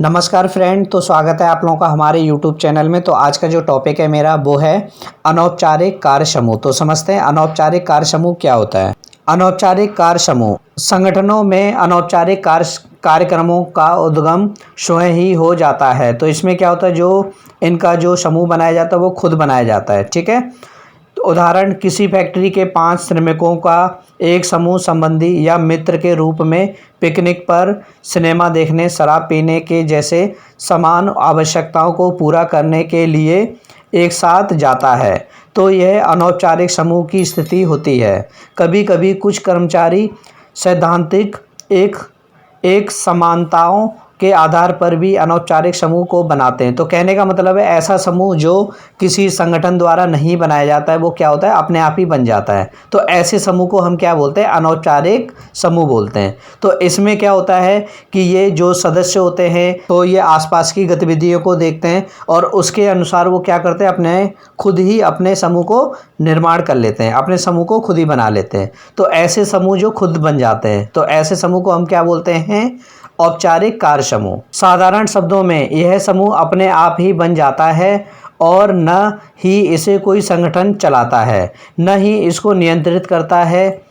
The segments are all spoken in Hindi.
नमस्कार फ्रेंड। तो स्वागत है आप लोगों का हमारे YouTube चैनल में। तो आज का जो टॉपिक है मेरा वो है अनौपचारिक कार्य समूह। तो समझते हैं अनौपचारिक कार्य समूह क्या होता है। अनौपचारिक कार्य समूह संगठनों में अनौपचारिक कार्यक्रमों का उद्गम स्वयं ही हो जाता है। तो इसमें क्या होता है, जो इनका जो समूह बनाया जाता है वो खुद बनाया जाता है। ठीक है, तो उदाहरण, किसी फैक्ट्री के 5 श्रमिकों का एक समूह संबंधी या मित्र के रूप में पिकनिक पर, सिनेमा देखने, शराब पीने के जैसे समान आवश्यकताओं को पूरा करने के लिए एक साथ जाता है। तो यह अनौपचारिक समूह की स्थिति होती है। कभी कभी कुछ कर्मचारी सैद्धांतिक एक समानताओं के आधार पर भी अनौपचारिक समूह को बनाते हैं। तो कहने का मतलब है ऐसा समूह जो किसी संगठन द्वारा नहीं बनाया जाता है वो क्या होता है, अपने आप ही बन जाता है। तो ऐसे समूह को हम क्या बोलते हैं, अनौपचारिक समूह बोलते हैं। तो इसमें क्या होता है कि ये जो सदस्य होते हैं तो ये आसपास की गतिविधियों को देखते हैं और उसके अनुसार वो क्या करते हैं, खुद ही अपने समूह को निर्माण कर लेते हैं, अपने समूह को खुद ही बना लेते हैं। तो ऐसे समूह जो खुद बन जाते हैं, तो ऐसे समूह को हम क्या बोलते हैं, औपचारिक कार्य समूह। साधारण शब्दों में यह समूह अपने आप ही बन जाता है और न ही इसे कोई संगठन चलाता है, न ही इसको नियंत्रित करता है।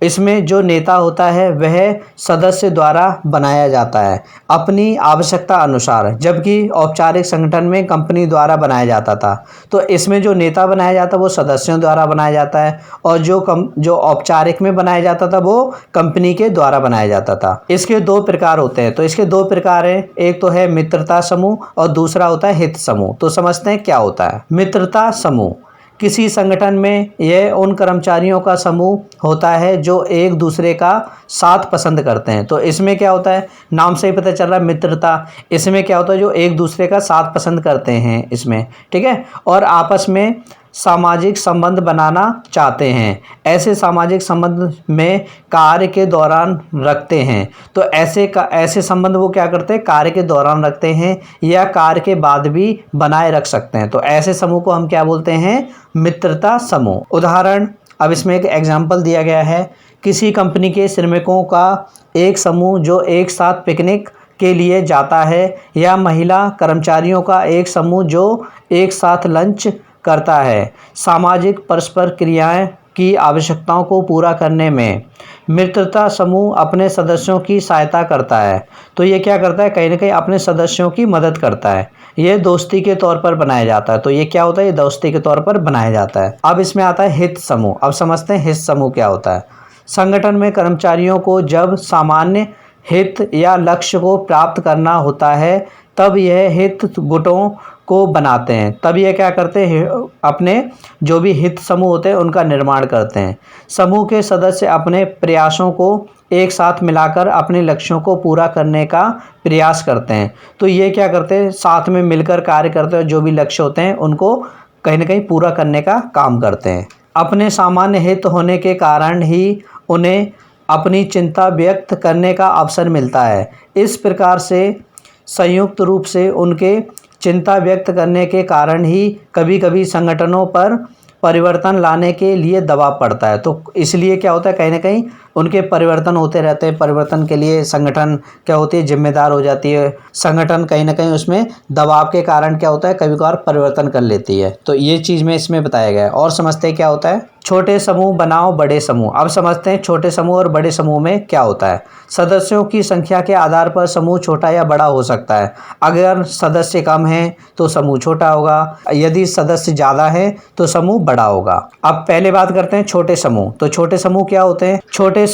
इसमें जो नेता होता है वह सदस्य द्वारा बनाया जाता है अपनी आवश्यकता अनुसार, जबकि औपचारिक संगठन में कंपनी द्वारा बनाया जाता था। तो इसमें जो नेता बनाया जाता है वो सदस्यों द्वारा बनाया जाता है और जो औपचारिक में बनाया जाता था वो कंपनी के द्वारा बनाया जाता था। इसके 2 प्रकार होते हैं। तो इसके 2 प्रकार हैं, एक तो है मित्रता समूह और दूसरा होता है हित समूह। तो समझते हैं क्या होता है मित्रता समूह। किसी संगठन में यह उन कर्मचारियों का समूह होता है जो एक दूसरे का साथ पसंद करते हैं। तो इसमें क्या होता है, नाम से ही पता चल रहा है मित्रता। इसमें क्या होता है, जो एक दूसरे का साथ पसंद करते हैं इसमें, ठीक है, और आपस में सामाजिक संबंध बनाना चाहते हैं। ऐसे सामाजिक संबंध में कार्य के दौरान रखते हैं। तो ऐसे संबंध वो क्या करते हैं, कार्य के दौरान रखते हैं या कार्य के बाद भी बनाए रख सकते हैं। तो ऐसे समूह को हम क्या बोलते हैं, मित्रता समूह। उदाहरण, अब इसमें एक एग्जाम्पल दिया गया है, किसी कंपनी के श्रमिकों का एक समूह जो एक साथ पिकनिक के लिए जाता है, या महिला कर्मचारियों का एक समूह जो एक साथ लंच करता है। सामाजिक परस्पर क्रियाएं की आवश्यकताओं को पूरा करने में मित्रता समूह अपने सदस्यों की सहायता करता है। तो ये क्या करता है, कहीं ना कहीं अपने सदस्यों की मदद करता है। ये दोस्ती के तौर पर बनाया जाता है। तो ये क्या होता है, ये दोस्ती के तौर पर बनाया जाता है। अब इसमें आता है हित समूह। अब समझते हैं हित समूह क्या होता है। संगठन में कर्मचारियों को जब सामान्य हित या लक्ष्य को प्राप्त करना होता है तब यह हित गुटों को बनाते हैं। तब ये क्या करते हैं, अपने जो भी हित समूह होते हैं उनका निर्माण करते हैं। समूह के सदस्य अपने प्रयासों को एक साथ मिलाकर अपने लक्ष्यों को पूरा करने का प्रयास करते हैं। तो ये क्या करते हैं, साथ में मिलकर कार्य करते हैं, जो भी लक्ष्य होते हैं उनको कहीं ना कहीं पूरा करने का काम करते हैं। अपने सामान्य हित होने के कारण ही उन्हें अपनी चिंता व्यक्त करने का अवसर मिलता है। इस प्रकार से संयुक्त रूप से उनके चिंता व्यक्त करने के कारण ही कभी कभी संगठनों पर परिवर्तन लाने के लिए दबाव पड़ता है। तो इसलिए क्या होता है, कहीं ना कहीं उनके परिवर्तन होते रहते हैं। परिवर्तन के लिए संगठन क्या होती है, जिम्मेदार हो जाती है। संगठन कहीं ना कहीं उसमें दबाव के कारण क्या होता है, कभी कभार परिवर्तन कर लेती है। तो ये चीज़ में इसमें बताया गया है। और समझते हैं क्या होता है, छोटे समूह बनाओ बड़े समूह। अब समझते हैं छोटे समूह और बड़े समूह में क्या होता है। सदस्यों की संख्या के आधार पर समूह छोटा या बड़ा हो सकता है। अगर सदस्य कम हैं तो समूह छोटा होगा, यदि सदस्य ज़्यादा है तो समूह बड़ा होगा। अब पहले बात करते हैं छोटे समूह। तो छोटे समूह क्या होते हैं, छोटे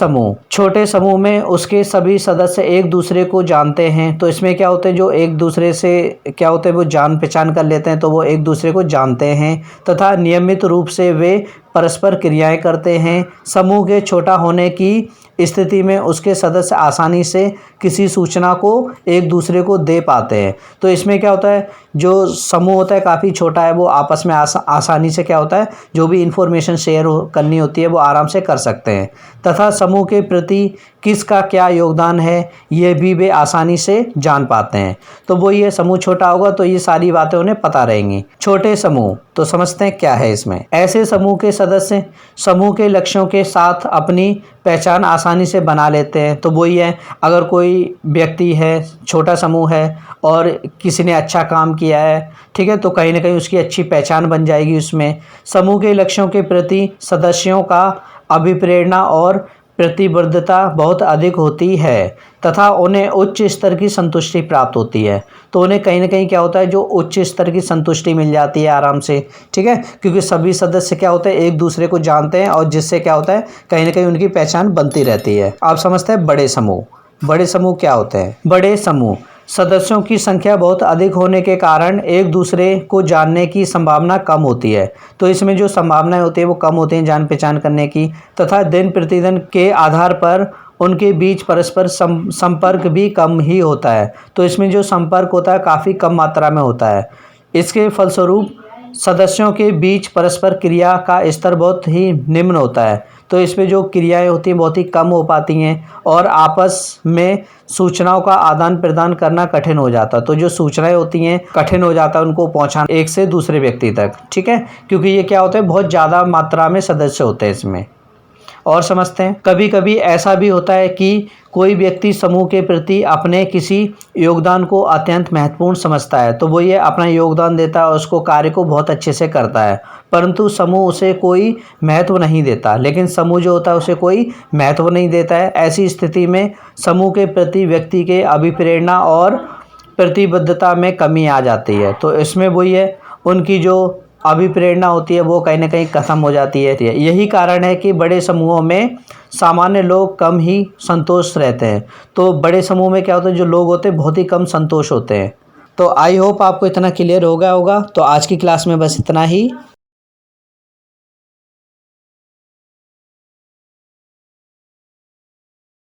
समूह में उसके सभी सदस्य एक दूसरे को जानते हैं। तो इसमें क्या होते हैं, जो एक दूसरे से क्या होते हैं वो जान पहचान कर लेते हैं। तो वो एक दूसरे को जानते हैं तथा नियमित रूप से वे परस्पर क्रियाएं करते हैं। समूह के छोटा होने की स्थिति में उसके सदस्य आसानी से किसी सूचना को एक दूसरे को दे पाते हैं। तो इसमें क्या होता है, जो समूह होता है काफ़ी छोटा है, वो आपस में आसानी से क्या होता है, जो भी इंफॉर्मेशन शेयर करनी होती है वो आराम से कर सकते हैं तथा समूह के प्रति किसका क्या योगदान है ये भी वे आसानी से जान पाते हैं। तो वो ये समूह छोटा होगा तो ये सारी बातें उन्हें पता रहेंगी। छोटे समूह तो समझते हैं क्या है इसमें। ऐसे समूह के सदस्य समूह के लक्ष्यों के साथ अपनी पहचान आसानी से बना लेते हैं। तो वही है, अगर कोई व्यक्ति है, छोटा समूह है और किसी ने अच्छा काम किया है, ठीक है, तो कहीं ना कहीं उसकी अच्छी पहचान बन जाएगी उसमें। समूह के लक्ष्यों के प्रति सदस्यों का अभिप्रेरणा और प्रतिबद्धता बहुत अधिक होती है तथा उन्हें उच्च स्तर की संतुष्टि प्राप्त होती है। तो उन्हें कहीं ना कहीं क्या होता है, जो उच्च स्तर की संतुष्टि मिल जाती है आराम से, ठीक है, क्योंकि सभी सदस्य क्या होते हैं, एक दूसरे को जानते हैं और जिससे क्या होता है, कहीं ना कहीं उनकी पहचान बनती रहती है। आप समझते हैं बड़े समूह। बड़े समूह क्या होते हैं? बड़े समूह सदस्यों की संख्या बहुत अधिक होने के कारण एक दूसरे को जानने की संभावना कम होती है। तो इसमें जो संभावनाएं होती है वो कम होती हैं जान पहचान करने की, तथा दिन प्रतिदिन के आधार पर उनके बीच परस्पर संपर्क भी कम ही होता है। तो इसमें जो संपर्क होता है काफ़ी कम मात्रा में होता है। इसके फलस्वरूप सदस्यों के बीच परस्पर क्रिया का स्तर बहुत ही निम्न होता है। तो इसमें जो क्रियाएं होती हैं बहुत ही कम हो पाती हैं और आपस में सूचनाओं का आदान प्रदान करना कठिन हो जाता है। तो जो सूचनाएं होती हैं कठिन हो जाता है उनको पहुंचाना एक से दूसरे व्यक्ति तक, ठीक है, क्योंकि ये क्या होता है, बहुत ज़्यादा मात्रा में सदस्य होते हैं इसमें। और समझते हैं, कभी कभी ऐसा भी होता है कि कोई व्यक्ति समूह के प्रति अपने किसी योगदान को अत्यंत महत्वपूर्ण समझता है। तो वो ये अपना योगदान देता है और उसको कार्य को बहुत अच्छे से करता है, परंतु समूह उसे कोई महत्व नहीं देता। लेकिन समूह जो होता है उसे कोई महत्व नहीं देता है। ऐसी स्थिति में समूह के प्रति व्यक्ति के अभिप्रेरणा और प्रतिबद्धता में कमी आ जाती है। तो इसमें वही है, उनकी जो अभिप्रेरणा होती है वो कहीं ना कहीं खत्म हो जाती है। यही कारण है कि बड़े समूहों में सामान्य लोग कम ही संतोष रहते हैं। तो बड़े समूह में क्या होता है, जो लोग होते हैं बहुत ही कम संतोष होते हैं। तो आई होप आपको इतना क्लियर हो गया होगा। तो आज की क्लास में बस इतना ही।